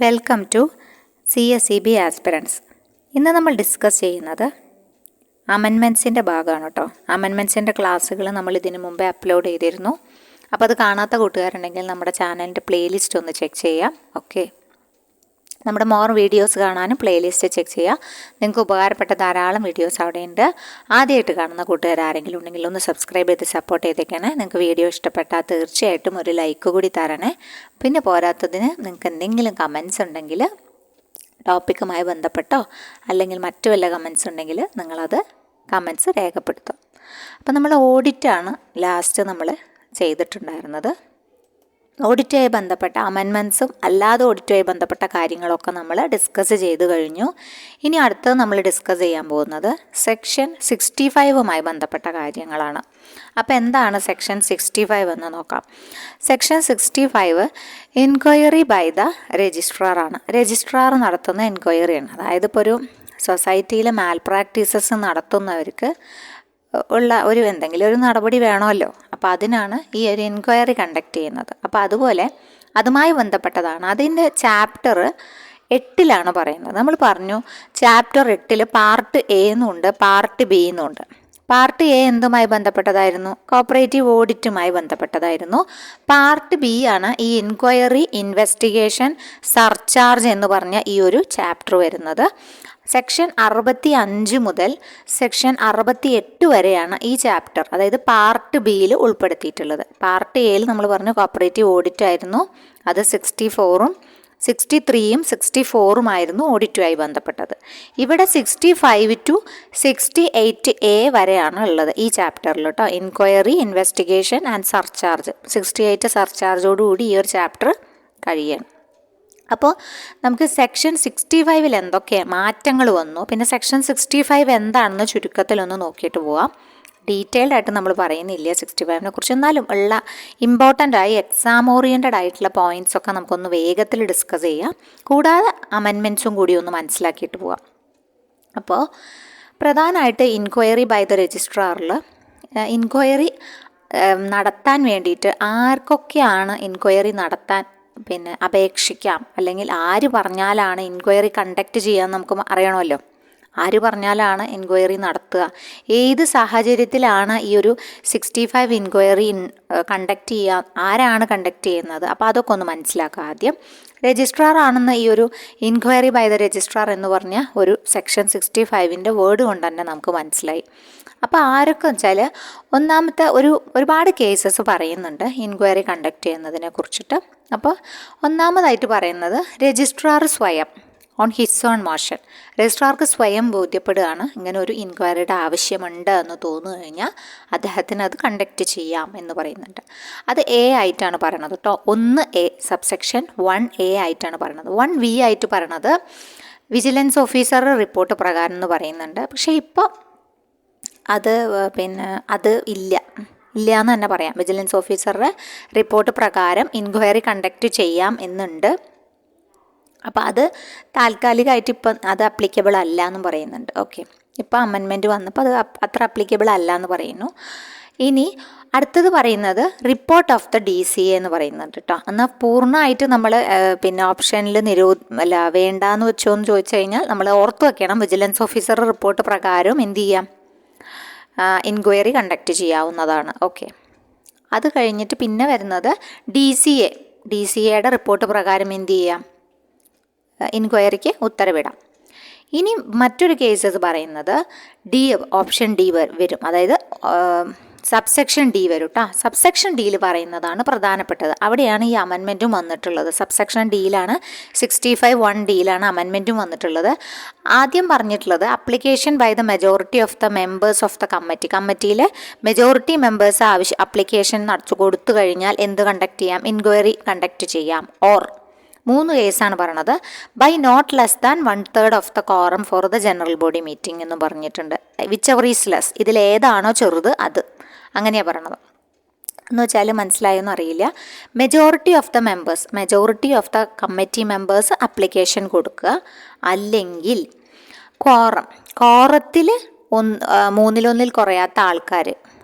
Welcome to CSEB aspirants. ഇന്ന് നമ്മൾ discuss ചെയ്യുന്നത് അമെൻമെൻറ്റ്സിൻ്റെ ഭാഗമാണ് കേട്ടോ. അമെൻമെൻറ്റ്സിൻ്റെ ക്ലാസ്സുകൾ നമ്മൾ ഇതിനു മുമ്പേ അപ്ലോഡ് ചെയ്തിരുന്നു. അപ്പോൾ അത് കാണാത്ത കൂട്ടുകാരുണ്ടെങ്കിൽ നമ്മുടെ ചാനലിൻ്റെ പ്ലേലിസ്റ്റ് ഒന്ന് ചെക്ക് ചെയ്യാം. ഓക്കെ, നമ്മുടെ മോർ വീഡിയോസ് കാണാനും പ്ലേലിസ്റ്റ് ചെക്ക് ചെയ്യാം. നിങ്ങൾക്ക് ഉപകാരപ്പെട്ട ധാരാളം വീഡിയോസ് അവിടെയുണ്ട്. ആദ്യമായിട്ട് കാണുന്ന കൂട്ടുകാർ ആരെങ്കിലും ഉണ്ടെങ്കിൽ ഒന്ന് സബ്സ്ക്രൈബ് ചെയ്ത് സപ്പോർട്ട് ചെയ്തേക്കണേ. നിങ്ങൾക്ക് വീഡിയോ ഇഷ്ടപ്പെട്ടാൽ തീർച്ചയായിട്ടും ഒരു ലൈക്ക് കൂടി തരണേ. പിന്നെ പോരാത്തതിന് നിങ്ങൾക്ക് എന്തെങ്കിലും കമൻസ് ഉണ്ടെങ്കിൽ ടോപ്പിക്കുമായി ബന്ധപ്പെട്ടോ അല്ലെങ്കിൽ മറ്റു വല്ല കമൻസ് ഉണ്ടെങ്കിൽ നിങ്ങളത് കമൻസ് രേഖപ്പെടുത്തും. അപ്പോൾ നമ്മൾ ഓഡിറ്റാണ് ലാസ്റ്റ് നമ്മൾ ചെയ്തിട്ടുണ്ടായിരുന്നത്. ഓഡിറ്റുമായി ബന്ധപ്പെട്ട അമെൻമെൻറ്റ്സും അല്ലാതെ ഓഡിറ്റുമായി ബന്ധപ്പെട്ട കാര്യങ്ങളൊക്കെ നമ്മൾ ഡിസ്കസ് ചെയ്ത് കഴിഞ്ഞു. ഇനി അടുത്തത് നമ്മൾ ഡിസ്കസ് ചെയ്യാൻ പോകുന്നത് സെക്ഷൻ 65മായി ബന്ധപ്പെട്ട കാര്യങ്ങളാണ്. അപ്പോൾ എന്താണ് സെക്ഷൻ 65 എന്ന് നോക്കാം. Section 65 enquiry by the registrar ആണ്. രജിസ്ട്രാർ നടത്തുന്ന എൻക്വയറിയാണ്. അതായത് ഇപ്പോൾ ഒരു സൊസൈറ്റിയിലെ മാൽ പ്രാക്ടീസസ് നടത്തുന്നവർക്ക് ഉള്ള എന്തെങ്കിലും ഒരു നടപടി വേണമല്ലോ. അപ്പോൾ അതിനാണ് ഈ ഒരു എൻക്വയറി കണ്ടക്ട് ചെയ്യുന്നത്. അപ്പോൾ അതുപോലെ അതുമായി ബന്ധപ്പെട്ടതാണ്. അതിൻ്റെ ചാപ്റ്റർ 8 പറയുന്നത്. നമ്മൾ പറഞ്ഞു ചാപ്റ്റർ 8 പാർട്ട് എ എന്നുണ്ട്, പാർട്ട് ബി എന്നുണ്ട്. പാർട്ട് എ എന്തുമായി ബന്ധപ്പെട്ടതായിരുന്നു? കോപ്പറേറ്റീവ് ഓഡിറ്റുമായി ബന്ധപ്പെട്ടതായിരുന്നു. പാർട്ട് ബി ആണ് ഈ എൻക്വയറി, ഇൻവെസ്റ്റിഗേഷൻ, സർചാർജ് എന്ന് പറഞ്ഞ ഈ ഒരു ചാപ്റ്റർ വരുന്നത്. സെക്ഷൻ 65 മുതൽ സെക്ഷൻ 68 വരെയാണ് ഈ ചാപ്റ്റർ, അതായത് പാർട്ട് ബിയിൽ ഉൾപ്പെടുത്തിയിട്ടുള്ളത്. പാർട്ട് എയിൽ നമ്മൾ പറഞ്ഞു കോപ്പറേറ്റീവ് ഓഡിറ്റ് ആയിരുന്നു. അത് 64ഉം 63ഉം 64ഉമായിരുന്നു ഓഡിറ്റുമായി ബന്ധപ്പെട്ടത്. ഇവിടെ 65 to 68A വരെയാണ് ഉള്ളത് ഈ ചാപ്റ്ററിൽ കേട്ടോ. Enquiry, investigation and surcharge. 68 സർചാർജോടുകൂടി ഈ ഒരു ചാപ്റ്റർ കഴിയണം. അപ്പോൾ നമുക്ക് സെക്ഷൻ 65 എന്തൊക്കെ മാറ്റങ്ങൾ വന്നു, പിന്നെ സെക്ഷൻ 65 എന്താണെന്ന് ചുരുക്കത്തിലൊന്ന് നോക്കിയിട്ട് പോവാം. ഡീറ്റെയിൽഡ് ആയിട്ട് നമ്മൾ പറയുന്നില്ല 65നെ കുറിച്ച്, എന്നാലും ഉള്ള ഇമ്പോർട്ടൻ്റ് ആയി എക്സാം ഓറിയൻറ്റഡ് ആയിട്ടുള്ള പോയിൻറ്റ്സ് ഒക്കെ നമുക്കൊന്ന് വേഗത്തിൽ ഡിസ്കസ് ചെയ്യാം. കൂടാതെ അമെൻമെൻറ്റ്സും കൂടി ഒന്ന് മനസ്സിലാക്കിയിട്ട് പോവാം. അപ്പോൾ പ്രധാനമായിട്ട് ഇൻക്വയറി ബൈ ദ രജിസ്ട്രാറിൽ ഇൻക്വയറി നടത്താൻ വേണ്ടിയിട്ട് ആർക്കൊക്കെയാണ് ഇൻക്വയറി നടത്താൻ അപേക്ഷിക്കാം, അല്ലെങ്കിൽ ആര് പറഞ്ഞാലാണ് ഇൻക്വയറി കണ്ടക്ട് ചെയ്യാൻ നമുക്ക് അറിയണമല്ലോ. ആര് പറഞ്ഞാലാണ് എൻക്വയറി നടത്തുക, ഏത് സാഹചര്യത്തിലാണ് ഈ ഒരു 65 എൻക്വയറി കണ്ടക്ട് ചെയ്യുക, ആരാണ് കണ്ടക്ട് ചെയ്യുന്നത്, അപ്പോൾ അതൊക്കെ ഒന്ന് മനസ്സിലാക്കുക ആദ്യം. രജിസ്ട്രാർ ആണെന്ന് ഈ ഒരു ഇൻക്വയറി ബൈ ദ രജിസ്ട്രാർ എന്ന് പറഞ്ഞ ഒരു സെക്ഷൻ 65ൻ്റെ വേർഡ് കൊണ്ട് തന്നെ നമുക്ക് മനസ്സിലായി. അപ്പോൾ ആരൊക്കെ വെച്ചാൽ ഒന്നാമത്തെ ഒരുപാട് കേസസ് പറയുന്നുണ്ട് ഇൻക്വയറി കണ്ടക്ട് ചെയ്യുന്നതിനെ കുറിച്ചിട്ട്. അപ്പോൾ ഒന്നാമതായിട്ട് പറയുന്നത് രജിസ്ട്രാർ സ്വയം ഓൺ ഹിസ് ഓൺ മോഷൻ. രജിസ്ട്രാർക്ക് സ്വയം ബോധ്യപ്പെടുകയാണ് ഇങ്ങനെ ഒരു ഇൻക്വയറിയുടെ ആവശ്യമുണ്ട് എന്ന് തോന്നു കഴിഞ്ഞാൽ അദ്ദേഹത്തിന് അത് കണ്ടക്ട് ചെയ്യാം എന്ന് പറയുന്നുണ്ട്. അത് എ ആയിട്ടാണ് പറയണത് കേട്ടോ. 1A സബ്സെക്ഷൻ 1A ആയിട്ടാണ് പറയണത്. 1V ആയിട്ട് പറയണത് വിജിലൻസ് ഓഫീസർ റിപ്പോർട്ട് പ്രകാരം എന്ന് പറയുന്നുണ്ട്. പക്ഷേ ഇപ്പോൾ അത് അത് ഇല്ല എന്ന് തന്നെ പറയാം. വിജിലൻസ് ഓഫീസറുടെ റിപ്പോർട്ട് പ്രകാരം ഇൻക്വയറി കണ്ടക്ട് ചെയ്യാം എന്നുണ്ട്. അപ്പോൾ അത് താൽക്കാലികമായിട്ട് ഇപ്പം അത് അപ്ലിക്കബിൾ അല്ല എന്നും പറയുന്നുണ്ട്. ഓക്കെ, ഇപ്പോൾ അമെൻമെൻറ്റ് വന്നപ്പോൾ അത് അത്ര അപ്ലിക്കബിൾ അല്ല എന്ന് പറയുന്നു. ഇനി അടുത്തത് പറയുന്നത് റിപ്പോർട്ട് ഓഫ് ദ DCA എന്ന് പറയുന്നുണ്ട് കേട്ടോ. എന്നാൽ പൂർണ്ണമായിട്ട് നമ്മൾ ഓപ്ഷനിൽ വേണ്ടാന്ന് വെച്ചോ എന്ന് ചോദിച്ചു കഴിഞ്ഞാൽ നമ്മൾ ഓർത്ത് വെക്കണം, വിജിലൻസ് ഓഫീസർ റിപ്പോർട്ട് പ്രകാരം എന്ത് ചെയ്യാം, ഇൻക്വയറി കണ്ടക്ട് ചെയ്യാവുന്നതാണ്. ഓക്കെ, അത് കഴിഞ്ഞിട്ട് പിന്നെ വരുന്നത് DCAയുടെ റിപ്പോർട്ട് പ്രകാരം എന്ത് ചെയ്യാം, ഇൻക്വയറിക്ക് ഉത്തരവിടാം. ഇനി മറ്റൊരു കേസസ് പറയുന്നത് ഓപ്ഷൻ ഡി വരും, അതായത് സബ്സെക്ഷൻ ഡി വരും കേട്ടോ. സബ്സെക്ഷൻ ഡിയിൽ പറയുന്നതാണ് പ്രധാനപ്പെട്ടത്. അവിടെയാണ് ഈ അമെൻമെൻറ്റും വന്നിട്ടുള്ളത്. സബ്സെക്ഷൻ ഡിയിലാണ് 65(1)ഡിയിലാണ് അമെൻമെൻറ്റും വന്നിട്ടുള്ളത്. ആദ്യം പറഞ്ഞിട്ടുള്ളത് application by the majority of the members of the കമ്മിറ്റിയിലെ മെജോറിറ്റി മെമ്പേഴ്സ് അപ്ലിക്കേഷൻ കൊടുത്തു കഴിഞ്ഞാൽ എന്ത് കണ്ടക്ട് ചെയ്യാം, ഇൻക്വയറി കണ്ടക്ട് ചെയ്യാം. ഓർ 3 കേസാണ് പറയണത്. By not less than 1/3 of the quorum for the general body meeting എന്ന് പറഞ്ഞിട്ടുണ്ട്. വിച്ച് എവർ ഈസ് ലെസ്, ഇതിലേതാണോ ചെറുത് അത്, അങ്ങനെയാണ് പറയണത്. എന്ന് വെച്ചാൽ മനസ്സിലായെന്ന് അറിയില്ല. Majority of the committee members application കൊടുക്കുക. അല്ലെങ്കിൽ കോറത്തിൽ 3/1 കുറയാത്ത ആൾക്കാർ,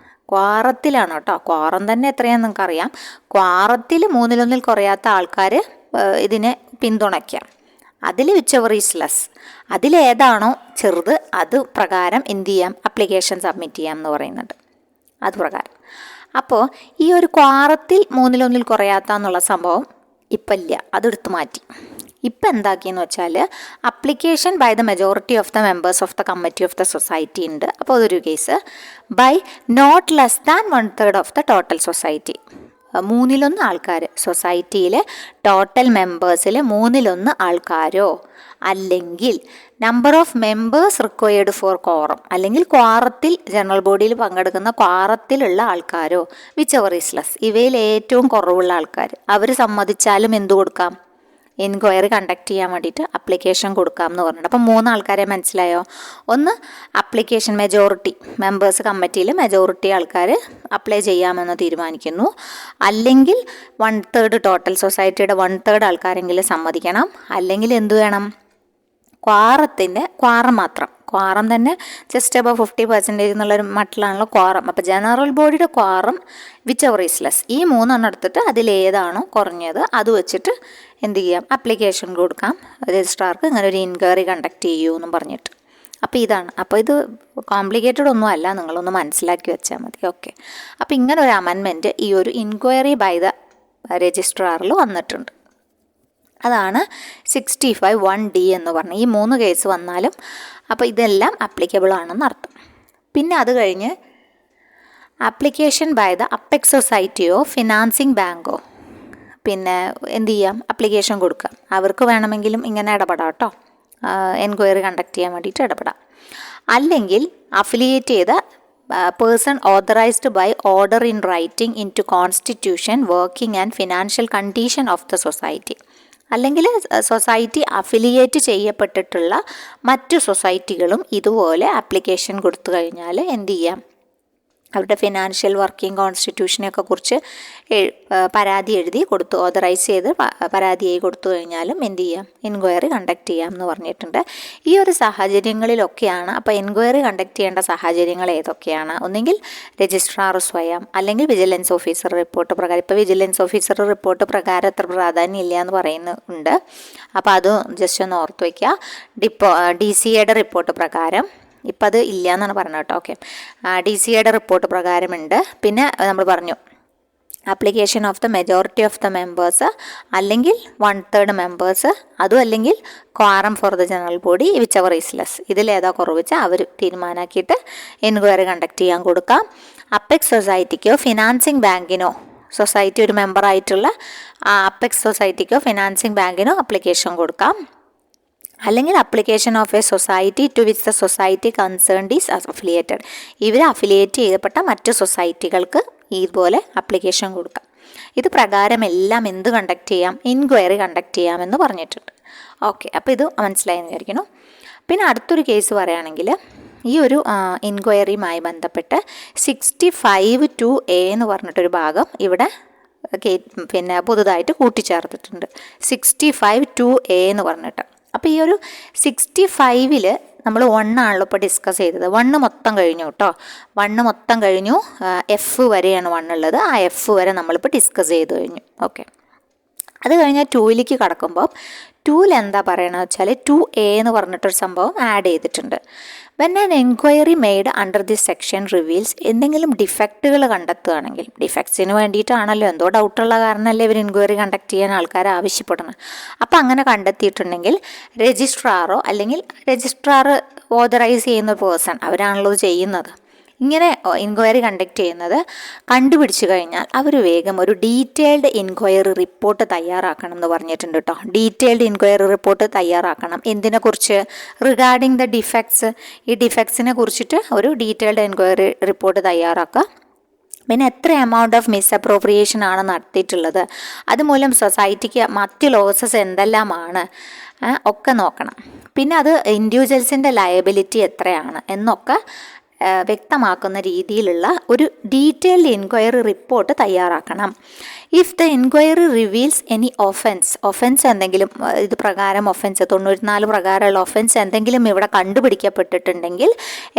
ക്വാറത്തിലാണ് കേട്ടോ, ക്വാറം തന്നെ എത്രയാണെന്ന് നിങ്ങൾക്കറിയാം. ക്വാറത്തിൽ 1/3 കുറയാത്ത ആൾക്കാർ ഇതിനെ പിന്തുണയ്ക്കാം. അതിൽ വിച്ചെവർ ഈസ് ലെസ്, അതിലേതാണോ ചെറുത് അത് പ്രകാരം എന്ത് ചെയ്യാം, അപ്ലിക്കേഷൻ സബ്മിറ്റ് ചെയ്യാം എന്ന് പറയുന്നുണ്ട്. അത് പ്രകാരം അപ്പോൾ ഈ ഒരു ക്വാറത്തിൽ 1/3 കുറയാത്ത എന്നുള്ള സംഭവം ഇപ്പം ഇല്ല, അതെടുത്ത് മാറ്റി. ഇപ്പം എന്താക്കിയെന്ന് വെച്ചാൽ application by the majority of the members of the committee of the society ഉണ്ട്. അപ്പോൾ അതൊരു case. By not less than 1/3 of the total society. 1/3 ആൾക്കാർ, സൊസൈറ്റിയിലെ ടോട്ടൽ മെമ്പേഴ്സിൽ 1/3 ആൾക്കാരോ അല്ലെങ്കിൽ number of members required for quorum, അല്ലെങ്കിൽ ക്വാറത്തിൽ ജനറൽ ബോഡിയിൽ പങ്കെടുക്കുന്ന ക്വാറത്തിലുള്ള ആൾക്കാരോ വിച്ച് എവർ ഈസ് ലെസ്, ഇവയിൽ ഏറ്റവും കുറവുള്ള ആൾക്കാർ അവർ സമ്മതിച്ചാലും എന്തു കൊടുക്കാം, എൻക്വയറി കണ്ടക്ട് ചെയ്യാൻ വേണ്ടിയിട്ട് അപ്ലിക്കേഷൻ കൊടുക്കാം എന്ന് പറഞ്ഞിട്ട്. അപ്പം 3 ആൾക്കാരെ മനസ്സിലായോ? ഒന്ന് അപ്ലിക്കേഷൻ മെജോറിറ്റി മെമ്പേഴ്സ് കമ്മിറ്റിയിൽ മെജോറിറ്റി ആൾക്കാർ അപ്ലൈ ചെയ്യാമെന്ന് തീരുമാനിക്കുന്നു, അല്ലെങ്കിൽ 1/3 ടോട്ടൽ സൊസൈറ്റിയുടെ 1/3 ആൾക്കാരെങ്കിലും സമ്മതിക്കണം, അല്ലെങ്കിൽ എന്തു വേണം, ക്വാറം മാത്രം, ക്വാറം തന്നെ ജസ്റ്റ് അബവ് 50% എന്നുള്ളൊരു മട്ടിലാണല്ലോ ക്വാറം. അപ്പോൾ ജനറൽ ബോഡിയുടെ quorum which ever is less, ഈ 3 എടുത്തിട്ട് അതിലേതാണോ കുറഞ്ഞത് അത് വെച്ചിട്ട് എന്ത് ചെയ്യാം, അപ്ലിക്കേഷൻ കൊടുക്കാം രജിസ്ട്രാർക്ക്, ഇങ്ങനെ ഒരു ഇൻക്വയറി കണ്ടക്ട് ചെയ്യൂ എന്നും പറഞ്ഞിട്ട്. അപ്പോൾ ഇതാണ്. അപ്പോൾ ഇത് കോംപ്ലിക്കേറ്റഡ് ഒന്നും അല്ല, നിങ്ങളൊന്ന് മനസ്സിലാക്കി വെച്ചാൽ മതി. ഓക്കെ. അപ്പോൾ ഇങ്ങനെ ഒരു അമെൻമെൻറ്റ് ഈ ഒരു ഇൻക്വയറി ബൈ ദ രജിസ്ട്രാറിൽ വന്നിട്ടുണ്ട്. അതാണ് 65(1)(d) എന്ന് പറഞ്ഞത്. ഈ 3 കേസ് വന്നാലും അപ്പോൾ ഇതെല്ലാം അപ്ലിക്കബിൾ ആണെന്ന് അർത്ഥം. പിന്നെ അത് കഴിഞ്ഞ് ആപ്ലിക്കേഷൻ ബൈ ദ അപ്പെക്സ് സൊസൈറ്റിയോ ഫിനാൻസിങ് ബാങ്കോ പിന്നെ എന്ത് ചെയ്യാം, അപ്ലിക്കേഷൻ കൊടുക്കാം. അവർക്ക് വേണമെങ്കിലും ഇങ്ങനെ ഇടപെടാം കേട്ടോ, എൻക്വയറി കണ്ടക്ട് ചെയ്യാൻ വേണ്ടിയിട്ട് ഇടപെടാം. അല്ലെങ്കിൽ അഫിലിയേറ്റ് ചെയ്ത person authorized by order in writing into constitution working and financial condition of the society, അല്ലെങ്കിൽ സൊസൈറ്റി അഫിലിയേറ്റ് ചെയ്യപ്പെട്ടിട്ടുള്ള മറ്റു സൊസൈറ്റികളും ഇതുപോലെ ആപ്ലിക്കേഷൻ കൊടുത്തു കഴിഞ്ഞാൽ എന്ത് ചെയ്യാം, അവരുടെ ഫിനാൻഷ്യൽ വർക്കിംഗ് കോൺസ്റ്റിറ്റ്യൂഷനെയൊക്കെ കുറിച്ച് പരാതി എഴുതി കൊടുത്തു, ഓതറൈസ് ചെയ്ത് പരാതിയായി കൊടുത്തു കഴിഞ്ഞാലും എന്ത് ചെയ്യാം, എൻക്വയറി കണ്ടക്ട് ചെയ്യാം എന്ന് പറഞ്ഞിട്ടുണ്ട്. ഈ ഒരു സാഹചര്യങ്ങളിലൊക്കെയാണ്. അപ്പോൾ എൻക്വയറി കണ്ടക്ട് ചെയ്യേണ്ട സാഹചര്യങ്ങൾ ഏതൊക്കെയാണ്? ഒന്നെങ്കിൽ രജിസ്ട്രാർ സ്വയം, അല്ലെങ്കിൽ വിജിലൻസ് ഓഫീസർ റിപ്പോർട്ട് പ്രകാരം. ഇപ്പോൾ വിജിലൻസ് ഓഫീസർ റിപ്പോർട്ട് പ്രകാരം അത്ര പ്രാധാന്യം ഇല്ല എന്ന് പറയുന്നുണ്ട്. അപ്പോൾ അത് ജസ്റ്റ് ഒന്ന് ഓർത്ത് വയ്ക്കുക. DCAയുടെ റിപ്പോർട്ട് പ്രകാരം ഇപ്പം അത് ഇല്ല എന്നാണ് പറഞ്ഞത് കേട്ടോ. ഓക്കെ. DCAയുടെ റിപ്പോർട്ട് പ്രകാരമുണ്ട്. പിന്നെ നമ്മൾ പറഞ്ഞു application of the majority of the members, അല്ലെങ്കിൽ 1/3 മെമ്പേഴ്സ്, അതും അല്ലെങ്കിൽ quorum for the general body whichever is less, ഇതിലേതാ കുറവിച്ചാൽ അവർ തീരുമാനമാക്കിയിട്ട് എൻക്വയറി കണ്ടക്ട് ചെയ്യാൻ കൊടുക്കാം. അപ്പെക്സ് സൊസൈറ്റിക്കോ ഫിനാൻസിങ് ബാങ്കിനോ, സൊസൈറ്റി ഒരു മെമ്പറായിട്ടുള്ള അപ്പെക്സ് സൊസൈറ്റിക്കോ ഫിനാൻസിങ് ബാങ്കിനോ അപ്ലിക്കേഷൻ കൊടുക്കാം. അല്ലെങ്കിൽ application of a society to which the society concerned is affiliated, ഇവർ അഫിലിയേറ്റ് ചെയ്യപ്പെട്ട മറ്റു സൊസൈറ്റികൾക്ക് ഇതുപോലെ അപ്ലിക്കേഷൻ കൊടുക്കാം. ഇത് പ്രകാരം എല്ലാം എന്ത് കണ്ടക്ട് ചെയ്യാം, എൻക്വയറി കണ്ടക്ട് ചെയ്യാമെന്ന് പറഞ്ഞിട്ടുണ്ട്. ഓക്കെ. അപ്പോൾ ഇത് മനസ്സിലായെന്ന് വിചാരിക്കുന്നു. പിന്നെ അടുത്തൊരു കേസ് പറയുകയാണെങ്കിൽ ഈ ഒരു എൻക്വയറിയുമായി ബന്ധപ്പെട്ട് 65(2)(a) എന്ന് പറഞ്ഞിട്ടൊരു ഭാഗം ഇവിടെ പിന്നെ പുതുതായിട്ട് കൂട്ടിച്ചേർത്തിട്ടുണ്ട്. 65(2)(a) എന്ന് പറഞ്ഞിട്ട്. അപ്പോൾ ഈ ഒരു 65-ൽ നമ്മൾ 1 ആണല്ലോ ഇപ്പോൾ ഡിസ്കസ് ചെയ്തത്. 1 മൊത്തം കഴിഞ്ഞു കേട്ടോ. 1 മൊത്തം കഴിഞ്ഞു. F വരെയാണ് 1 ഉള്ളത്. ആ F വരെ നമ്മളിപ്പോൾ ഡിസ്കസ് ചെയ്ത് കഴിഞ്ഞു. ഓക്കെ. അത് കഴിഞ്ഞാൽ 2ലേക്ക് കടക്കുമ്പോൾ 2ൽ എന്താ പറയണമെന്ന് വെച്ചാൽ 2A എന്ന് പറഞ്ഞിട്ടൊരു സംഭവം ആഡ് ചെയ്തിട്ടുണ്ട്. When an enquiry made under this section reveals, എന്തെങ്കിലും ഡിഫക്റ്റുകൾ കണ്ടെത്തുകയാണെങ്കിൽ, ഡിഫക്ട്സിന് വേണ്ടിയിട്ടാണല്ലോ, എന്തോ ഡൗട്ടുള്ള കാരണമല്ലേ ഇവർ എൻക്വയറി കണ്ടക്ട് ചെയ്യാൻ ആൾക്കാർ ആവശ്യപ്പെടണം. അപ്പോൾ അങ്ങനെ കണ്ടെത്തിയിട്ടുണ്ടെങ്കിൽ രജിസ്ട്രാറോ അല്ലെങ്കിൽ രജിസ്ട്രാർ ഓതറൈസ് ചെയ്യുന്ന പേഴ്സൺ, അവരാണല്ലോ ചെയ്യുന്നത്, ഇങ്ങനെ എൻക്വയറി കണ്ടക്ട് ചെയ്യുന്നത് കണ്ടുപിടിച്ചു കഴിഞ്ഞാൽ അവർ വേഗം ഒരു ഡീറ്റെയിൽഡ് എൻക്വയറി റിപ്പോർട്ട് തയ്യാറാക്കണം എന്ന് പറഞ്ഞിട്ടുണ്ട് കേട്ടോ. ഡീറ്റെയിൽഡ് എൻക്വയറി റിപ്പോർട്ട് തയ്യാറാക്കണം. എന്തിനെക്കുറിച്ച്? Regarding the defects. ഈ ഡിഫക്ട്സിനെ കുറിച്ചിട്ട് ഒരു ഡീറ്റെയിൽഡ് എൻക്വയറി റിപ്പോർട്ട് തയ്യാറാക്കുക. പിന്നെ എത്ര എമൗണ്ട് ഓഫ് മിസ്അപ്രോപ്രിയേഷൻ ആണ് നടത്തിയിട്ടുള്ളത്, അതുമൂലം സൊസൈറ്റിക്ക് മറ്റ് ലോസസ് എന്തെല്ലാമാണ് ഒക്കെ നോക്കണം. പിന്നെ അത് ഇൻഡിവിജ്വൽസിൻ്റെ ലയബിലിറ്റി എത്രയാണ് എന്നൊക്കെ വ്യക്തമാക്കുന്ന രീതിയിലുള്ള ഒരു ഡീറ്റെയിൽഡ് എൻക്വയറി റിപ്പോർട്ട് തയ്യാറാക്കണം. If the enquiry reveals any offence എന്തെങ്കിലും, ഇത് പ്രകാരം ഒഫൻസ് 94 പ്രകാരമുള്ള ഒഫൻസ് എന്തെങ്കിലും ഇവിടെ കണ്ടുപിടിക്കപ്പെട്ടിട്ടുണ്ടെങ്കിൽ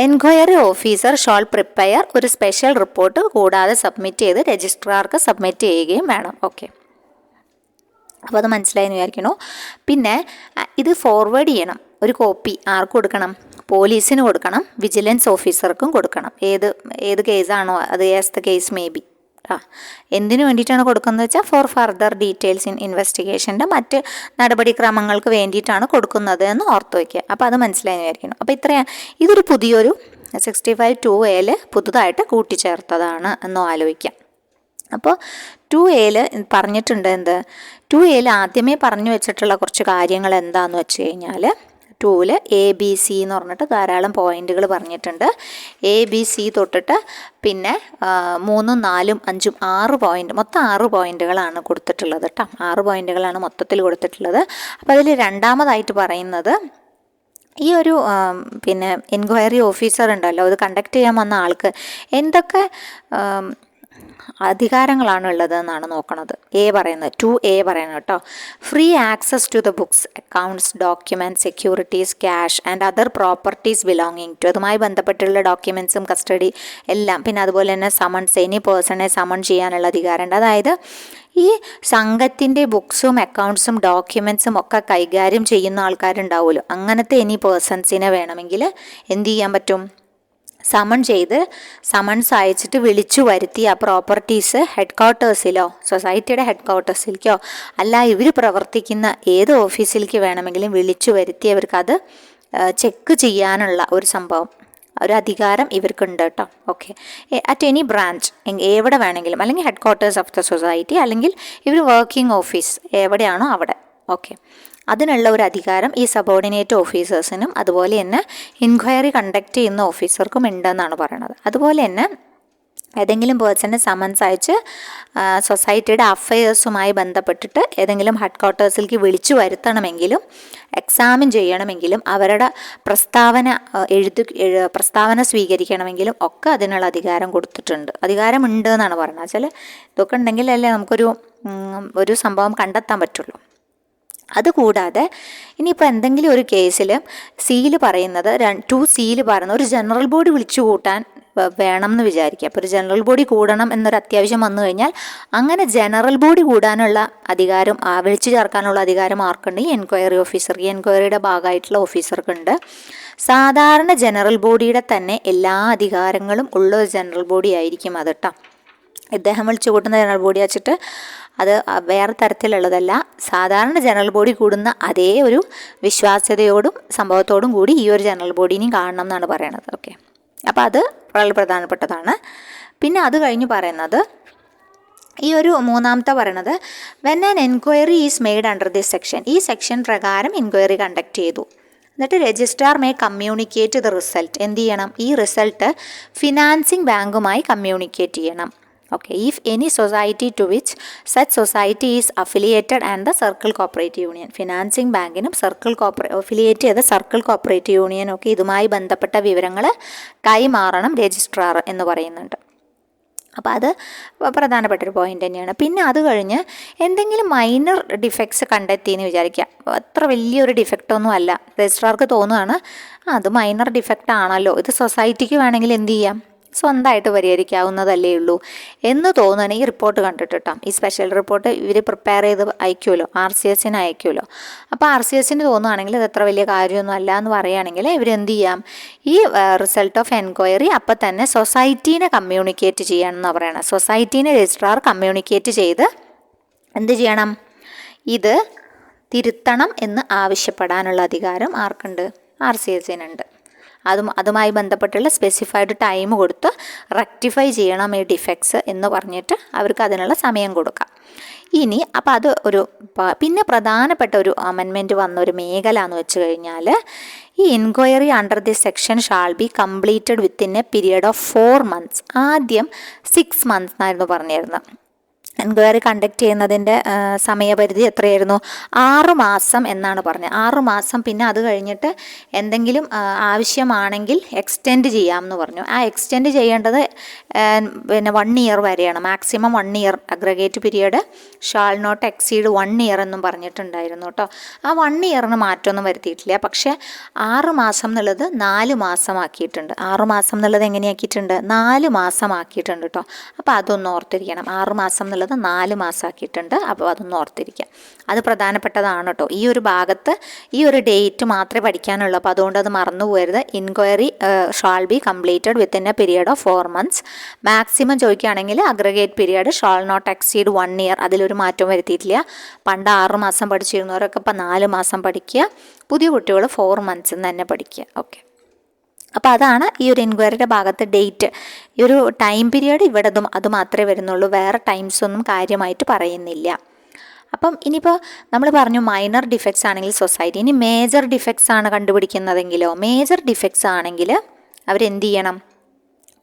എൻക്വയറി ഓഫീസർ ഷോൾ പ്രിപ്പയർ ഒരു സ്പെഷ്യൽ റിപ്പോർട്ട് കൂടാതെ സബ്മിറ്റ് ചെയ്ത് രജിസ്ട്രാർക്ക് സബ്മിറ്റ് ചെയ്യുകയും വേണം. ഓക്കെ. അപ്പോൾ അത് മനസ്സിലായെന്ന് വിചാരിക്കണു. പിന്നെ ഇത് ഫോർവേഡ് ചെയ്യണം. ഒരു കോപ്പി ആർക്ക് കൊടുക്കണം? പോലീസിന് കൊടുക്കണം, വിജിലൻസ് ഓഫീസർക്കും കൊടുക്കണം. ഏത് കേസാണോ അത്, as the case may be. എന്തിനു വേണ്ടിയിട്ടാണ് കൊടുക്കുന്നത് വെച്ചാൽ ഫോർ ഫർദർ ഡീറ്റെയിൽസ് ഇൻ ഇൻവെസ്റ്റിഗേഷൻ്റെ മറ്റ് നടപടിക്രമങ്ങൾക്ക് വേണ്ടിയിട്ടാണ് കൊടുക്കുന്നത് എന്ന് ഓർത്ത് വയ്ക്കുക. അപ്പോൾ അത് മനസ്സിലായെന്ന് വിചാരിക്കണം. അപ്പോൾ ഇതൊരു പുതിയൊരു 65(2)(a) പുതുതായിട്ട് കൂട്ടിച്ചേർത്തതാണ് എന്നും ആലോചിക്കാം. അപ്പോൾ 2A പറഞ്ഞിട്ടുണ്ട് എന്ത്? 2A ആദ്യമേ പറഞ്ഞു വെച്ചിട്ടുള്ള കുറച്ച് കാര്യങ്ങൾ എന്താണെന്ന് വെച്ച് കഴിഞ്ഞാൽ 2 ABC എന്ന് പറഞ്ഞിട്ട് ധാരാളം പോയിന്റുകൾ പറഞ്ഞിട്ടുണ്ട്. ABC തൊട്ടിട്ട് പിന്നെ 3, 4, 5, 6 പോയിന്റ്, മൊത്തം 6 പോയിന്റുകളാണ് കൊടുത്തിട്ടുള്ളത് കേട്ടോ. 6 പോയിന്റുകളാണ് മൊത്തത്തിൽ കൊടുത്തിട്ടുള്ളത്. അപ്പോൾ അതിൽ രണ്ടാമതായിട്ട് പറയുന്നത് ഈ ഒരു പിന്നെ എൻക്വയറി ഓഫീസർ ഉണ്ടല്ലോ, ഇത് കണ്ടക്ട് ചെയ്യാൻ വന്ന ആൾക്ക് എന്തൊക്കെ അധികാരങ്ങളാണ് ഉള്ളത് എന്നാണ് നോക്കണത്. പറയുന്നത് 2A പറയുന്നത് കേട്ടോ. Free access to the books, accounts, documents, securities, cash and other properties belonging to, അതുമായി ബന്ധപ്പെട്ടുള്ള ഡോക്യുമെൻറ്റ്സും കസ്റ്റഡി എല്ലാം. പിന്നെ അതുപോലെ തന്നെ സമൺസ്, എനി പേഴ്സണെ സമൺ ചെയ്യാനുള്ള അധികാരമുണ്ട്. അതായത് ഈ സംഘത്തിൻ്റെ ബുക്സും അക്കൗണ്ട്സും ഡോക്യുമെൻറ്റ്സും ഒക്കെ കൈകാര്യം ചെയ്യുന്ന ആൾക്കാരുണ്ടാവുമല്ലോ, അങ്ങനത്തെ എനി പേഴ്സൺസിനെ വേണമെങ്കിൽ എന്ത് ചെയ്യാൻ പറ്റും? സമൺസ് അയച്ചിട്ട് വിളിച്ചു വരുത്തി ആ പ്രോപ്പർട്ടീസ് ഹെഡ് ക്വാർട്ടേഴ്സിലോ സൊസൈറ്റിയുടെ ഹെഡ് ക്വാർട്ടേഴ്സിലേക്കോ അല്ല ഇവർ പ്രവർത്തിക്കുന്ന ഏത് ഓഫീസിലേക്ക് വേണമെങ്കിലും വിളിച്ചു വരുത്തി അവർക്കത് ചെക്ക് ചെയ്യാനുള്ള ഒരു സംഭവം, ഒരു അധികാരം ഇവർക്കുണ്ട് കേട്ടോ. ഓക്കെ, അറ്റ് എനി ബ്രാഞ്ച്, എവിടെ വേണമെങ്കിലും, അല്ലെങ്കിൽ head quarters of the society, അല്ലെങ്കിൽ ഇവർ വർക്കിംഗ് ഓഫീസ് എവിടെയാണോ അവിടെ. ഓക്കെ, അതിനുള്ള ഒരു അധികാരം ഈ സബോർഡിനേറ്റ് ഓഫീസേഴ്സിനും അതുപോലെ തന്നെ ഇൻക്വയറി കണ്ടക്ട് ചെയ്യുന്ന ഓഫീസർക്കും ഉണ്ടെന്നാണ് പറയുന്നത്. അതുപോലെ തന്നെ ഏതെങ്കിലും പേഴ്സണെ സമൻസ് അയച്ച് സൊസൈറ്റിയുടെ അഫയേഴ്സുമായി ബന്ധപ്പെട്ടിട്ട് ഏതെങ്കിലും ഹെഡ് ക്വാർട്ടേഴ്സിലേക്ക് വിളിച്ചു വരുത്തണമെങ്കിലും എക്സാമിൻ ചെയ്യണമെങ്കിലും അവരുടെ പ്രസ്താവന സ്വീകരിക്കണമെങ്കിലും ഒക്കെ അതിനുള്ള അധികാരം കൊടുത്തിട്ടുണ്ട്. അധികാരമുണ്ട് എന്നാണ് പറയുന്നത്. വെച്ചാൽ ഇതൊക്കെ ഉണ്ടെങ്കിലല്ലേ നമുക്കൊരു സംഭവം കണ്ടെത്താൻ പറ്റുള്ളൂ. അതുകൂടാതെ ഇനിയിപ്പോൾ എന്തെങ്കിലും ഒരു കേസിൽ സീല് പറയുന്നത് 2C പറയുന്ന ഒരു ജനറൽ ബോഡി വിളിച്ചു കൂട്ടാൻ വേണം എന്ന് വിചാരിക്കുക. അപ്പോൾ ഒരു ജനറൽ ബോഡി കൂടണം എന്നൊരു അത്യാവശ്യം വന്നു കഴിഞ്ഞാൽ അങ്ങനെ ജനറൽ ബോഡി കൂടാനുള്ള അധികാരം, വിളിച്ചു ചേർക്കാനുള്ള അധികാരം ആർക്കുണ്ട്? ഈ എൻക്വയറി ഓഫീസർ, ഈ എൻക്വയറിയുടെ ഭാഗമായിട്ടുള്ള ഓഫീസർക്കുണ്ട്. സാധാരണ ജനറൽ ബോഡിയുടെ തന്നെ എല്ലാ അധികാരങ്ങളും ഉള്ള ഒരു ജനറൽ ബോഡി ആയിരിക്കും അത് കേട്ടോ. ഇദ്ദേഹം വിളിച്ചു കൂട്ടുന്ന ജനറൽ ബോഡി വെച്ചിട്ട് അത് വേറെ തരത്തിലുള്ളതല്ല. സാധാരണ ജനറൽ ബോഡി കൂടുന്ന അതേ ഒരു വിശ്വാസ്യതയോടും സംഭവത്തോടും കൂടി ഈ ഒരു ജനറൽ ബോഡിനെയും കാണണം എന്നാണ് പറയണത്. ഓക്കെ, അപ്പോൾ അത് വളരെ പ്രധാനപ്പെട്ടതാണ്. പിന്നെ അത് കഴിഞ്ഞ് പറയുന്നത് ഈ ഒരു മൂന്നാമത്തെ പറയണത് when an enquiry is made under this section, ഈ സെക്ഷൻ പ്രകാരം എൻക്വയറി കണ്ടക്ട് ചെയ്തു, എന്നിട്ട് registrar may communicate the result, എന്ത് ചെയ്യണം? ഈ റിസൾട്ട് ഫിനാൻസിങ് ബാങ്കുമായി കമ്മ്യൂണിക്കേറ്റ് ചെയ്യണം. Okay, if any society to which such society is affiliated and the circle cooperative union, financing ബാങ്കിനും അഫിലിയേറ്റ് ചെയ്ത സർക്കിൾ കോപ്പറേറ്റീവ് യൂണിയനും ഒക്കെ ഇതുമായി ബന്ധപ്പെട്ട വിവരങ്ങൾ കൈമാറണം രജിസ്ട്രാർ എന്ന് പറയുന്നുണ്ട്. അപ്പോൾ അത് പ്രധാനപ്പെട്ടൊരു പോയിൻ്റ് തന്നെയാണ്. പിന്നെ അത് കഴിഞ്ഞ് എന്തെങ്കിലും മൈനർ ഡിഫക്ട്സ് കണ്ടെത്തിയെന്ന് വിചാരിക്കുക, അത്ര വലിയൊരു ഡിഫക്റ്റൊന്നും അല്ല, രജിസ്ട്രാർക്ക് തോന്നുകയാണ് അത് മൈനർ ഡിഫക്റ്റ് ആണല്ലോ, ഇത് സൊസൈറ്റിക്ക് വേണമെങ്കിൽ എന്ത് ചെയ്യാം, സ്വന്തമായിട്ട് പരിഹരിക്കാവുന്നതല്ലേ ഉള്ളൂ എന്ന് തോന്നുകയാണെങ്കിൽ ഈ റിപ്പോർട്ട് കണ്ടിട്ട് ഈ സ്പെഷ്യൽ റിപ്പോർട്ട് ഇവർ പ്രിപ്പയർ ചെയ്ത് അയക്കുമല്ലോ, RCSന് അയക്കുമല്ലോ. അപ്പോൾ RCSന് തോന്നുകയാണെങ്കിൽ ഇത് അത്ര വലിയ കാര്യമൊന്നും അല്ല എന്ന് പറയുകയാണെങ്കിൽ ഇവരെന്ത് ചെയ്യാം, ഈ റിസൾട്ട് ഓഫ് എൻക്വയറി അപ്പം തന്നെ സൊസൈറ്റീനെ കമ്മ്യൂണിക്കേറ്റ് ചെയ്യാമെന്നാണ് പറയണത്. സൊസൈറ്റീനെ രജിസ്ട്രാർ കമ്മ്യൂണിക്കേറ്റ് ചെയ്ത് എന്ത് ചെയ്യണം, ഇത് തിരുത്തണം എന്ന് ആവശ്യപ്പെടാനുള്ള അധികാരം ആർക്കുണ്ട്? RCSനുണ്ട്. അതുമായി ബന്ധപ്പെട്ടുള്ള സ്പെസിഫൈഡ് ടൈം കൊടുത്ത് റെക്ടിഫൈ ചെയ്യണം ഈ ഡിഫക്ട്സ് എന്ന് പറഞ്ഞിട്ട് അവർക്ക് അതിനുള്ള സമയം കൊടുക്കാം. ഇനി അപ്പോൾ അത് പിന്നെ പ്രധാനപ്പെട്ട ഒരു അമെൻമെൻറ്റ് വന്ന ഒരു മേഖല എന്ന് വെച്ച് കഴിഞ്ഞാൽ ഈ enquiry under this section shall be completed within a period of 4 months. ആദ്യം 6 months എന്നായിരുന്നു പറഞ്ഞിരുന്നത്. എൻക്വയറി കണ്ടക്ട് ചെയ്യുന്നതിൻ്റെ സമയപരിധി എത്രയായിരുന്നു? 6 മാസം എന്നാണ് പറഞ്ഞത്. 6 മാസം. പിന്നെ അത് കഴിഞ്ഞിട്ട് എന്തെങ്കിലും ആവശ്യമാണെങ്കിൽ എക്സ്റ്റെൻഡ് ചെയ്യാമെന്ന് പറഞ്ഞു. ആ എക്സ്റ്റെൻഡ് ചെയ്യേണ്ടത് പിന്നെ 1 year വരെയാണ്. Maximum 1 year. Aggregate period shall not exceed 1 year എന്നും പറഞ്ഞിട്ടുണ്ടായിരുന്നു കേട്ടോ. ആ 1 yearന് മാറ്റമൊന്നും വരുത്തിയിട്ടില്ല. പക്ഷേ 6 മാസം എന്നുള്ളത് 4 മാസമാക്കിയിട്ടുണ്ട്. 6 മാസം എന്നുള്ളത് എങ്ങനെയാക്കിയിട്ടുണ്ട്? 4 മാസമാക്കിയിട്ടുണ്ട് കേട്ടോ. അപ്പോൾ അതൊന്ന് ഓർത്തിരിക്കണം. 6 മാസം എന്നുള്ളത് 4 മാസമാക്കിയിട്ടുണ്ട്. അപ്പോൾ അതൊന്ന് ഓർത്തിരിക്കുക, അത് പ്രധാനപ്പെട്ടതാണ് കേട്ടോ. ഈ ഒരു ഭാഗത്ത് ഈ ഒരു ഡേറ്റ് മാത്രമേ പഠിക്കാനുള്ളൂ, അപ്പോൾ അതുകൊണ്ട് അത് മറന്നു പോകരുത്. Inquiry shall be completed within a period of 4 months. Maximum ചോദിക്കുകയാണെങ്കിൽ aggregate period shall not exceed 1 year. അതിലൊരു മാറ്റവും വരുത്തിയിട്ടില്ല. പണ്ട് 6 മാസം പഠിച്ചിരുന്നവരൊക്കെ ഇപ്പം 4 മാസം പഠിക്കുക, പുതിയ കുട്ടികൾ 4 months തന്നെ പഠിക്കുക. ഓക്കെ, അപ്പോൾ അതാണ് ഈ ഒരു എൻക്വയറിയുടെ ഭാഗത്ത് ഡേറ്റ്. ഈ ഒരു ടൈം പീരിയഡ് ഇവിടെ അത് മാത്രമേ വരുന്നുള്ളൂ, വേറെ ടൈംസ് ഒന്നും കാര്യമായിട്ട് പറയുന്നില്ല. അപ്പം ഇനിയിപ്പോൾ നമ്മൾ പറഞ്ഞു മൈനർ ഡിഫക്ട്സ് ആണെങ്കിൽ സൊസൈറ്റി. ഇനി മേജർ ഡിഫക്ട്സ് ആണ് കണ്ടുപിടിക്കുന്നതെങ്കിലോ, മേജർ ഡിഫക്ട്സ് ആണെങ്കിൽ അവരെന്ത് ചെയ്യണം?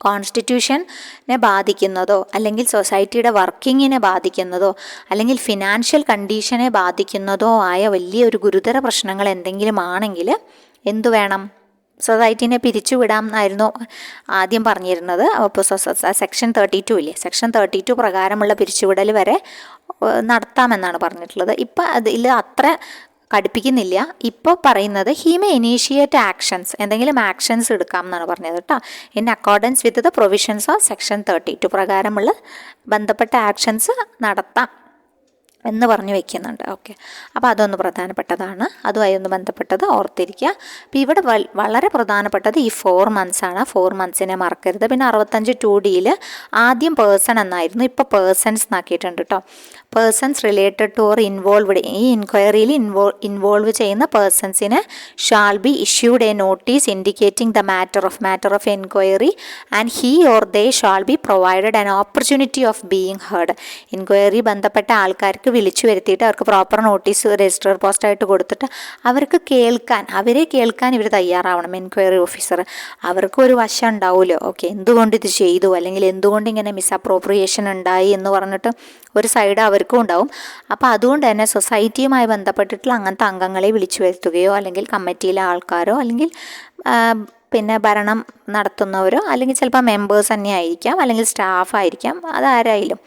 കോൺസ്റ്റിറ്റ്യൂഷനെ ബാധിക്കുന്നതോ അല്ലെങ്കിൽ സൊസൈറ്റിയുടെ വർക്കിങ്ങിനെ ബാധിക്കുന്നതോ അല്ലെങ്കിൽ ഫിനാൻഷ്യൽ കണ്ടീഷനെ ബാധിക്കുന്നതോ ആയ വലിയൊരു ഗുരുതര പ്രശ്നങ്ങൾ എന്തെങ്കിലും ആണെങ്കിൽ എന്തു വേണം? സൊസൈറ്റീനെ പിരിച്ചുവിടാം എന്നായിരുന്നു ആദ്യം പറഞ്ഞിരുന്നത്. അപ്പോൾ സെക്ഷൻ 32 ഇല്ലേ, സെക്ഷൻ 32 പ്രകാരമുള്ള പിരിച്ചുവിടൽ വരെ നടത്താമെന്നാണ് പറഞ്ഞിട്ടുള്ളത്. ഇപ്പം അതിൽ അത്ര കടുപ്പിക്കുന്നില്ല. ഇപ്പോൾ പറയുന്നത് ഹി മേ ഇനീഷ്യേറ്റ് ആക്ഷൻസ്, എന്തെങ്കിലും ആക്ഷൻസ് എടുക്കാം എന്നാണ് പറഞ്ഞത് കേട്ടോ. In accordance with the provisions of section 32 പ്രകാരമുള്ള ബന്ധപ്പെട്ട ആക്ഷൻസ് നടത്താം എന്ന് പറഞ്ഞു വെക്കുന്നുണ്ട്. ഓക്കെ, അപ്പോൾ അതൊന്ന് പ്രധാനപ്പെട്ടതാണ്, അതുമായി ഒന്ന് ബന്ധപ്പെട്ടത് ഓർത്തിരിക്കുക. അപ്പോൾ ഇവിടെ വളരെ പ്രധാനപ്പെട്ടത് ഈ 4 months ആണ്. 4 monthsനെ മറക്കരുത്. പിന്നെ 65 2Dയിൽ ആദ്യം പേഴ്സൺ എന്നായിരുന്നു, ഇപ്പോൾ പേഴ്സൺസ് എന്നാക്കിയിട്ടുണ്ട് കേട്ടോ. Persons related to or involved, ഈ ഇൻക്വയറിയിൽ ഇൻവോൾവ് ചെയ്യുന്ന പേഴ്സൺസിന് shall be issued a notice indicating the matter of enquiry and he or they shall be provided an opportunity of being heard. Inquiry ബന്ധപ്പെട്ട ആൾക്കാർക്ക് വിളിച്ചു വരുത്തിയിട്ട് അവർക്ക് പ്രോപ്പർ നോട്ടീസ് രജിസ്റ്റർ പോസ്റ്റായിട്ട് കൊടുത്തിട്ട് അവരെ കേൾക്കാൻ ഇവർ തയ്യാറാവണം. എൻക്വയറി ഓഫീസർ അവർക്ക് ഒരു വശം ഉണ്ടാവുമല്ലോ, ഓക്കെ എന്തുകൊണ്ട് ഇത് ചെയ്തു അല്ലെങ്കിൽ എന്തുകൊണ്ട് ഇങ്ങനെ മിസ്അപ്രോപ്രിയേഷൻ ഉണ്ടായി എന്ന് പറഞ്ഞിട്ട് ഒരു സൈഡ് അവർക്കും ഉണ്ടാവും. അപ്പോൾ അതുകൊണ്ട് തന്നെ സൊസൈറ്റിയുമായി ബന്ധപ്പെട്ടിട്ടുള്ള അങ്ങനത്തെ അംഗങ്ങളെ വിളിച്ചു വരുത്തുകയോ അല്ലെങ്കിൽ കമ്മിറ്റിയിലെ ആൾക്കാരോ അല്ലെങ്കിൽ പിന്നെ ഭരണം നടത്തുന്നവരോ അല്ലെങ്കിൽ ചിലപ്പോൾ മെമ്പേഴ്സ് തന്നെ ആയിരിക്കാം അല്ലെങ്കിൽ സ്റ്റാഫ് ആയിരിക്കാം, അതാരായാലും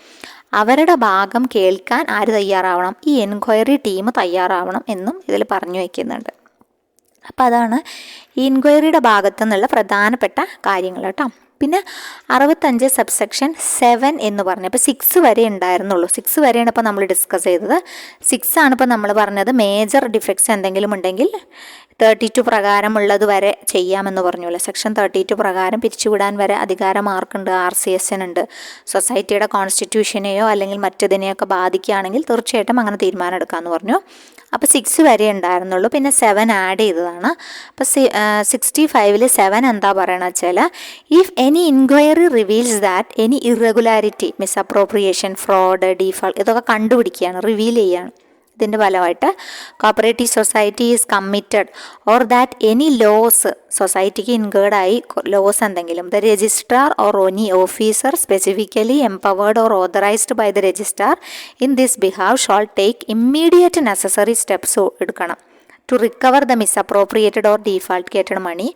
അവരുടെ ഭാഗം കേൾക്കാൻ ആര് തയ്യാറാവണം? ഈ എൻക്വയറി ടീം തയ്യാറാവണം എന്നും ഇതിൽ പറഞ്ഞു വയ്ക്കുന്നുണ്ട്. അപ്പോൾ അതാണ് ഈ ഇൻക്വയറിയുടെ ഭാഗത്തു നിന്നുള്ള പ്രധാനപ്പെട്ട കാര്യങ്ങൾ കേട്ടോ. പിന്നെ 65 സബ്സെക്ഷൻ 7 എന്ന് പറഞ്ഞു. അപ്പോൾ 6 വരെ ഉണ്ടായിരുന്നുള്ളൂ. 6 വരെയാണ് ഇപ്പോൾ നമ്മൾ ഡിസ്കസ് ചെയ്തത്. 6 ആണ് ഇപ്പോൾ നമ്മൾ പറഞ്ഞത് മേജർ ഡിഫക്ട്സ് എന്തെങ്കിലും ഉണ്ടെങ്കിൽ 32 പ്രകാരമുള്ളത് വരെ ചെയ്യാമെന്ന് പറഞ്ഞല്ലോ. സെക്ഷൻ 32 പ്രകാരം പിരിച്ചുവിടാൻ വരെ അധികാരം ആർക്കുണ്ട്? RCSനുണ്ട്. സൊസൈറ്റിയുടെ കോൺസ്റ്റിറ്റ്യൂഷനെയോ അല്ലെങ്കിൽ മറ്റതിനെയൊക്കെ ബാധിക്കുകയാണെങ്കിൽ തീർച്ചയായിട്ടും അങ്ങനെ തീരുമാനം എടുക്കാമെന്ന് പറഞ്ഞു. അപ്പോൾ 6 വരെ ഉണ്ടായിരുന്നുള്ളൂ, പിന്നെ 7 ആഡ് ചെയ്തതാണ്. അപ്പോൾ 65 7 എന്താ പറയണ വെച്ചാൽ if any inquiry reveals that any irregularity, misappropriation, fraud, default ഇതൊക്കെ കണ്ടുപിടിക്കുകയാണ്, റിവീൽ ചെയ്യുകയാണ്. ഇതിൻ്റെ ഫലമായിട്ട് cooperative society is committed or that any loss, സൊസൈറ്റിക്ക് ഇൻകേർഡായി ലോസ് എന്തെങ്കിലും, the registrar or any officer specifically empowered or authorised by the registrar in this behalf shall take immediate necessary steps എടുക്കണം to recover the misappropriated or defaulted money,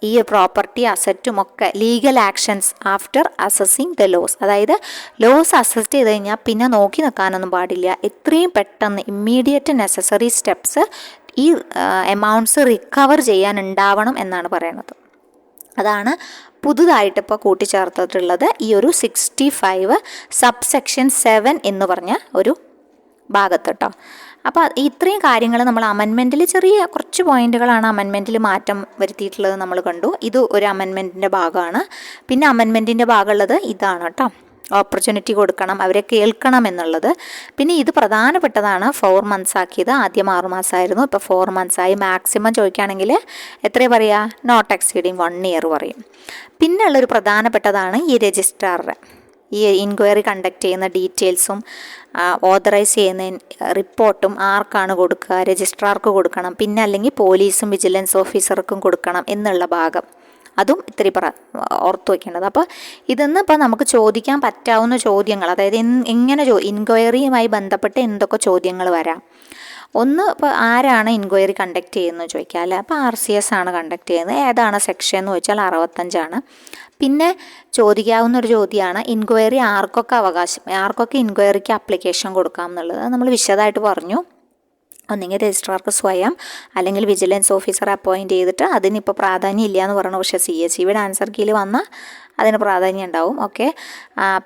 ഈ property അസറ്റും ഒക്കെ legal actions after assessing the loss. അതായത് loss assess ചെയ്ത് കഴിഞ്ഞാൽ പിന്നെ നോക്കി നിൽക്കാനൊന്നും പാടില്ല, എത്രയും പെട്ടെന്ന് ഇമ്മീഡിയറ്റ് നെസസറി സ്റ്റെപ്സ് ഈ എമൗണ്ട്സ് റിക്കവർ ചെയ്യാൻ ഉണ്ടാവണം എന്നാണ് പറയുന്നത്. അതാണ് പുതുതായിട്ട് ഇപ്പോൾ കൂട്ടിച്ചേർത്തിട്ടുള്ളത് ഈ ഒരു 65 സബ്സെക്ഷൻ 7 എന്ന് പറഞ്ഞ ഒരു ഭാഗത്ത് കേട്ടോ. അപ്പോൾ ഇത്രയും കാര്യങ്ങൾ നമ്മൾ അമെൻമെൻറ്റിൽ ചെറിയ കുറച്ച് പോയിന്റുകളാണ് അമെൻമെൻറ്റിൽ മാറ്റം വരുത്തിയിട്ടുള്ളത് നമ്മൾ കണ്ടു. ഇത് ഒരു അമെൻമെൻറ്റിൻ്റെ ഭാഗമാണ്. പിന്നെ അമെൻമെൻറ്റിൻ്റെ ഭാഗമുള്ളത് ഇതാണ് കേട്ടോ, ഓപ്പർച്യൂണിറ്റി കൊടുക്കണം, അവരെ കേൾക്കണം എന്നുള്ളത്. പിന്നെ ഇത് പ്രധാനപ്പെട്ടതാണ്, 4 months ആക്കിയത്. ആദ്യം 6 മാസമായിരുന്നു, ഇപ്പോൾ 4 months ആയി. മാക്സിമം ചോദിക്കുകയാണെങ്കിൽ എത്രയാണ് പറയുക? നോട്ട് എക്സീഡിങ് 1 year പറയും. പിന്നെ ഉള്ളൊരു പ്രധാനപ്പെട്ടതാണ് ഈ രജിസ്ട്രാറുടെ ഈ ഇൻക്വയറി കണ്ടക്ട് ചെയ്യുന്ന ഡീറ്റെയിൽസും ഓതറൈസ് ചെയ്യുന്ന റിപ്പോർട്ടും ആർക്കാണ് കൊടുക്കുക? രജിസ്ട്രാർക്ക് കൊടുക്കണം, പിന്നെ അല്ലെങ്കിൽ പോലീസും വിജിലൻസ് ഓഫീസർക്കും കൊടുക്കണം എന്നുള്ള ഭാഗം, അതും ഇത്തിരി ഓർത്തു വയ്ക്കേണ്ടത്. അപ്പോൾ ഇതെന്ന് ഇപ്പോൾ നമുക്ക് ചോദിക്കാൻ പറ്റാവുന്ന ചോദ്യങ്ങൾ, അതായത് എങ്ങനെ ഇൻക്വയറിയുമായി ബന്ധപ്പെട്ട് എന്തൊക്കെ ചോദ്യങ്ങൾ വരാം. ഒന്ന്, ഇപ്പോൾ ആരാണ് ഇൻക്വയറി കണ്ടക്ട് ചെയ്യുന്നത് ചോദിക്കുക, അല്ലേ? അപ്പോൾ RCS ആണ് കണ്ടക്ട് ചെയ്യുന്നത്. ഏതാണ് സെക്ഷൻ എന്ന് ചോദിച്ചാൽ 65 ആണ്. പിന്നെ ചോദിക്കാവുന്ന ഒരു ചോദ്യമാണ് ഇൻക്വയറി ആർക്കൊക്കെ ഇൻക്വയറിക്ക് അപ്ലിക്കേഷൻ കൊടുക്കാം എന്നുള്ളത്. നമ്മൾ വിശദമായിട്ട് പറഞ്ഞു. ഒന്നെങ്കിൽ രജിസ്ട്രാർക്ക് സ്വയം അല്ലെങ്കിൽ വിജിലൻസ് ഓഫീസറെ അപ്പോയിൻറ്റ് ചെയ്തിട്ട് അതിനിപ്പോൾ പ്രാധാന്യം ഇല്ല എന്ന് പറഞ്ഞു. പക്ഷേ CHEയുടെ ആൻസർ കീയിൽ വന്നാൽ അതിന് പ്രാധാന്യം ഉണ്ടാവും. ഓക്കെ.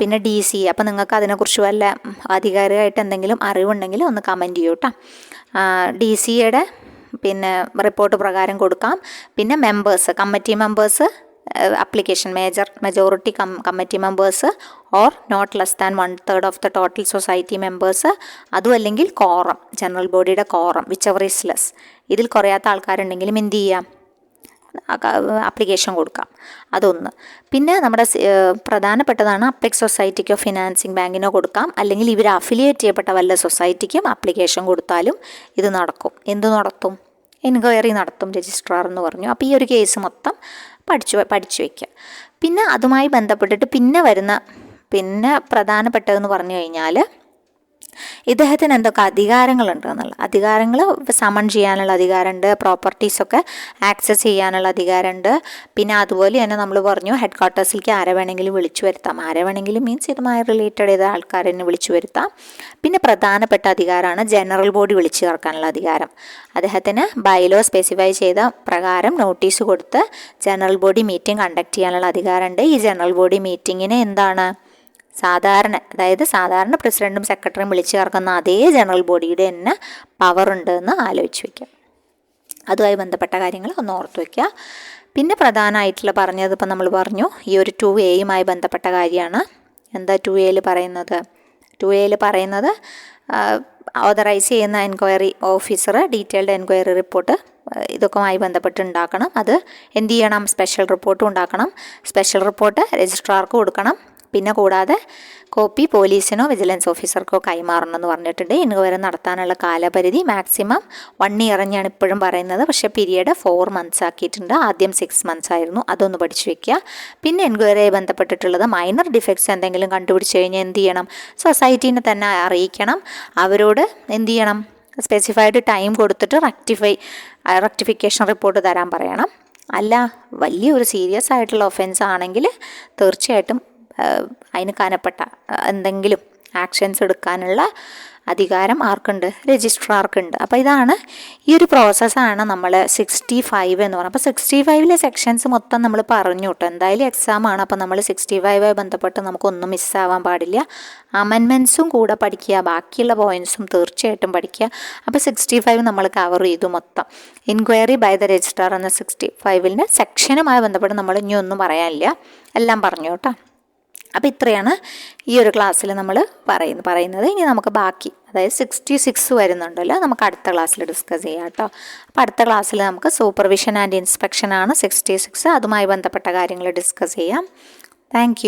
പിന്നെ DC, അപ്പോൾ നിങ്ങൾക്ക് അതിനെക്കുറിച്ച് വല്ല ആധികാരികമായിട്ട് എന്തെങ്കിലും അറിവുണ്ടെങ്കിൽ ഒന്ന് കമൻറ്റ് ചെയ്യൂ കേട്ടോ. DCയുടെ പിന്നെ റിപ്പോർട്ട് പ്രകാരം കൊടുക്കാം. പിന്നെ members, committee members, application majority committee members or not less than 1/3 of the total society members, അതും അല്ലെങ്കിൽ കോറം, ജനറൽ ബോഡിയുടെ കോറം, whichever is less. ഇതിൽ കുറയാത്ത ആൾക്കാരുണ്ടെങ്കിലും എന്ത് ചെയ്യാം, ആപ്ലിക്കേഷൻ കൊടുക്കാം. അതൊന്ന്. പിന്നെ നമ്മുടെ പ്രധാനപ്പെട്ടതാണ് അപ്ലിക് സൊസൈറ്റിക്കോ ഫിനാൻസിങ് ബാങ്കിനോ കൊടുക്കാം, അല്ലെങ്കിൽ ഇവർ അഫിലിയേറ്റ് ചെയ്യപ്പെട്ട വല്ല സൊസൈറ്റിക്കും ആപ്ലിക്കേഷൻ കൊടുത്താലും ഇത് നടക്കും. എന്ത് നടത്തും? എൻക്വയറി നടത്തും രജിസ്ട്രാർ എന്ന് പറഞ്ഞു. അപ്പോൾ ഈ ഒരു കേസ് മൊത്തം പഠിച്ചു വയ്ക്കുക. പിന്നെ അതുമായി ബന്ധപ്പെട്ടിട്ട് പിന്നെ പ്രധാനപ്പെട്ടതെന്ന് പറഞ്ഞു കഴിഞ്ഞാൽ ഇദ്ദേഹത്തിന് എന്തൊക്കെ അധികാരങ്ങളുണ്ട് എന്നുള്ള അധികാരങ്ങൾ, സമൺ ചെയ്യാനുള്ള അധികാരമുണ്ട്, പ്രോപ്പർട്ടീസൊക്കെ ആക്സസ് ചെയ്യാനുള്ള അധികാരമുണ്ട്. പിന്നെ അതുപോലെ തന്നെ നമ്മൾ പറഞ്ഞു ഹെഡ് ക്വാർട്ടേഴ്സിലേക്ക് ആരെ വേണമെങ്കിലും വിളിച്ചു വരുത്താം. ആരെ വേണമെങ്കിലും മീൻസ് ഇതുമായി റിലേറ്റഡ് ചെയ്ത ആൾക്കാരെ വിളിച്ചു വരുത്താം. പിന്നെ പ്രധാനപ്പെട്ട അധികാരമാണ് ജനറൽ ബോഡി വിളിച്ചു ചേർക്കാനുള്ള അധികാരം. അദ്ദേഹത്തിന് ബൈലോ സ്പെസിഫൈ ചെയ്ത പ്രകാരം നോട്ടീസ് കൊടുത്ത് ജനറൽ ബോഡി മീറ്റിംഗ് കണ്ടക്ട് ചെയ്യാനുള്ള അധികാരമുണ്ട്. ഈ ജനറൽ ബോഡി മീറ്റിങ്ങിന് എന്താണ് സാധാരണ പ്രസിഡന്റും സെക്രട്ടറിയും വിളിച്ചു ചേർക്കുന്ന അതേ ജനറൽ ബോഡിയുടെ തന്നെ പവർ ഉണ്ട് എന്ന് ആലോചിച്ച് വയ്ക്കുക. അതുമായി ബന്ധപ്പെട്ട കാര്യങ്ങൾ ഒന്ന് ഓർത്ത് വയ്ക്കുക. പിന്നെ പ്രധാനമായിട്ടുള്ള പറഞ്ഞത് ഇപ്പം നമ്മൾ പറഞ്ഞു ഈ ഒരു 2A ബന്ധപ്പെട്ട കാര്യമാണ്. എന്താ 2Aയിൽ പറയുന്നത്? 2Aയിൽ പറയുന്നത് ഓതറൈസ് ചെയ്യുന്ന enquiry officer detailed enquiry report ഇതൊക്കെയുമായി ബന്ധപ്പെട്ട് ഉണ്ടാക്കണം. അത് എന്ത് ചെയ്യണം? സ്പെഷ്യൽ റിപ്പോർട്ടും ഉണ്ടാക്കണം. സ്പെഷ്യൽ റിപ്പോർട്ട് രജിസ്ട്രാർക്ക് കൊടുക്കണം. പിന്നെ കൂടാതെ കോപ്പി പോലീസിനോ വിജിലൻസ് ഓഫീസർക്കോ കൈമാറണമെന്ന് പറഞ്ഞിട്ടുണ്ട്. എൻക്വയറി നടത്താനുള്ള കാലപരിധി മാക്സിമം 1 year തന്നെയാണ് ഇപ്പോഴും പറയുന്നത്. പക്ഷേ പീരിയഡ് 4 months ആക്കിയിട്ടുണ്ട്. ആദ്യം 6 months ആയിരുന്നു. അതൊന്ന് പഠിച്ചു വയ്ക്കുക. പിന്നെ എൻക്വയറിയായി ബന്ധപ്പെട്ടിട്ടുള്ളത് മൈനർ ഡിഫക്ട്സ് എന്തെങ്കിലും കണ്ടുപിടിച്ച് കഴിഞ്ഞാൽ എന്ത് ചെയ്യണം? സൊസൈറ്റീനെ തന്നെ അറിയിക്കണം. അവരോട് എന്ത് ചെയ്യണം? സ്പെസിഫൈഡ് ടൈം കൊടുത്തിട്ട് റെക്ടിഫിക്കേഷൻ റിപ്പോർട്ട് തരാൻ പറയണം. അല്ല വലിയൊരു സീരിയസ് ആയിട്ടുള്ള ഒഫൻസ് ആണെങ്കിൽ തീർച്ചയായിട്ടും അതിന് കനപ്പെട്ട എന്തെങ്കിലും ആക്ഷൻസ് എടുക്കാനുള്ള അധികാരം ആർക്കുണ്ട്? രജിസ്ട്രാർക്കുണ്ട്. അപ്പോൾ ഇതാണ് ഈ ഒരു പ്രോസസ്സാണ് നമ്മൾ 65 എന്ന് പറയുന്നത്. അപ്പോൾ 65 സെക്ഷൻസ് മൊത്തം നമ്മൾ പറഞ്ഞു കേട്ടോ. എന്തായാലും എക്സാമാണ്. അപ്പോൾ നമ്മൾ 65 ബന്ധപ്പെട്ട് നമുക്കൊന്നും മിസ്സാവാൻ പാടില്ല. അമെൻമെൻറ്റ്സും കൂടെ പഠിക്കുക, ബാക്കിയുള്ള പോയിൻറ്റ്സും തീർച്ചയായിട്ടും പഠിക്കുക. അപ്പോൾ 65 നമ്മൾ കവർ ചെയ്തു മൊത്തം. എൻക്വയറി ബൈ ദ രജിസ്ട്രാർ എന്ന 65 സെക്ഷനുമായി ബന്ധപ്പെട്ട് നമ്മൾ ഇനി ഒന്നും പറയാനില്ല, എല്ലാം പറഞ്ഞു കേട്ടോ. അപ്പോൾ ഇത്രയാണ് ഈ ഒരു ക്ലാസ്സിൽ നമ്മൾ പറയുന്നത്. ഇനി നമുക്ക് ബാക്കി അതായത് 66 വരുന്നുണ്ടല്ലോ, നമുക്ക് അടുത്ത ക്ലാസ്സിൽ ഡിസ്കസ് ചെയ്യാം കേട്ടോ. അപ്പോൾ അടുത്ത ക്ലാസ്സിൽ നമുക്ക് സൂപ്പർവിഷൻ ആൻഡ് ഇൻസ്പെക്ഷൻ ആണ് 66. അതുമായി ബന്ധപ്പെട്ട കാര്യങ്ങൾ ഡിസ്കസ് ചെയ്യാം. താങ്ക്